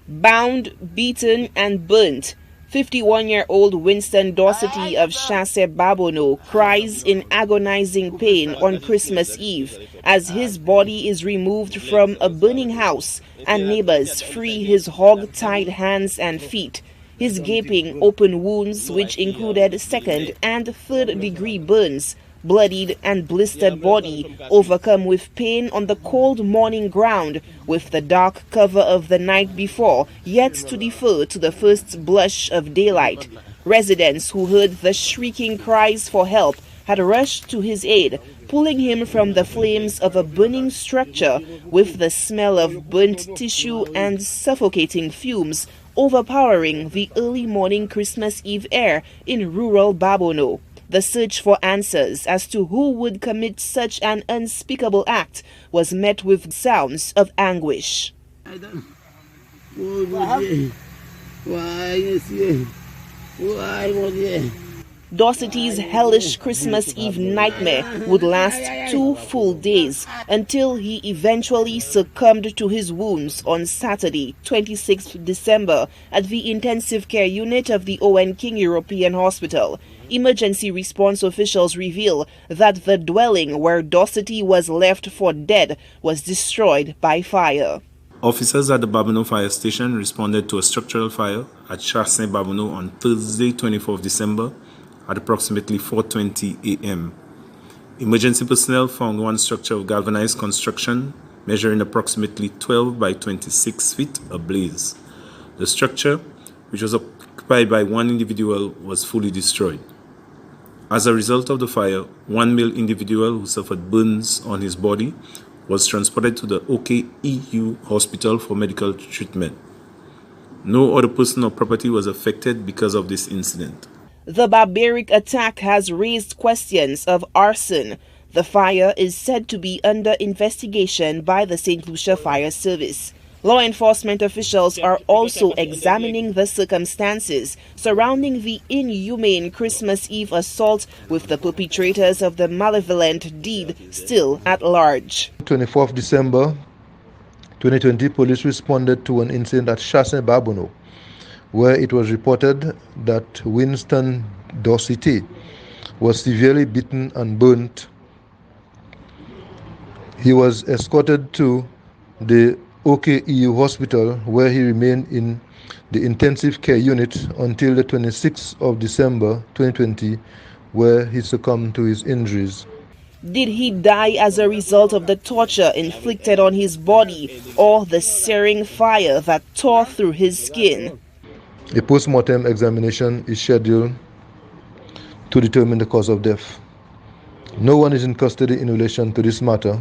Bound, beaten, and burnt, 51-year-old Winston Dorsety of Chassin, Babonneau cries in agonizing pain on Christmas Eve as his body is removed from a burning house and neighbors free his hog-tied hands and feet. His gaping open wounds, which included second and third-degree burns, bloodied and blistered body, overcome with pain on the cold morning ground, with the dark cover of the night before yet to defer to the first blush of daylight. Residents who heard the shrieking cries for help had rushed to his aid, pulling him from the flames of a burning structure, with the smell of burnt tissue and suffocating fumes overpowering the early morning Christmas Eve air in rural Babonneau. The search for answers as to who would commit such an unspeakable act was met with sounds of anguish. Dorsety's hellish Christmas Eve nightmare would last 2 full days until he eventually succumbed to his wounds on Saturday, 26th December, at the intensive care unit of the Owen King European Hospital. Emergency response officials reveal that the dwelling where Dorsety was left for dead was destroyed by fire. Officers at the Babonneau fire station responded to a structural fire at Chassin, Babonneau on Thursday, 24th December at approximately 4:20 a.m. Emergency personnel found one structure of galvanized construction measuring approximately 12 by 26 feet ablaze. The structure, which was occupied by one individual, was fully destroyed. As a result of the fire, one male individual who suffered burns on his body was transported to the OKEU hospital for medical treatment. No other person or property was affected because of this incident. The barbaric attack has raised questions of arson. The fire is said to be under investigation by the St. Lucia Fire Service. Law enforcement officials are also examining the circumstances surrounding the inhumane Christmas Eve assault, with the perpetrators of the malevolent deed still at large. 24th December 2020, police responded to an incident at Chassin, Babonneau, where it was reported that Winston Dorsety was severely beaten and burnt. He was escorted to the OKEU hospital, where he remained in the intensive care unit until the 26th of December 2020, where he succumbed to his injuries. Did he die as a result of the torture inflicted on his body or the searing fire that tore through his skin? A post-mortem examination is scheduled to determine the cause of death. No one is in custody in relation to this matter,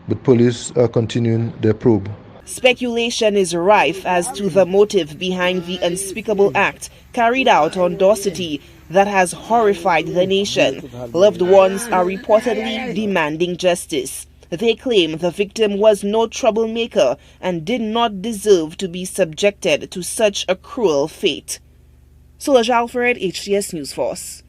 but police are continuing their probe. Speculation is rife as to the motive behind the unspeakable act carried out on Dorsety that has horrified the nation. Loved ones are reportedly demanding justice. They claim the victim was no troublemaker and did not deserve to be subjected to such a cruel fate. Solange Alfred, HTS News Force.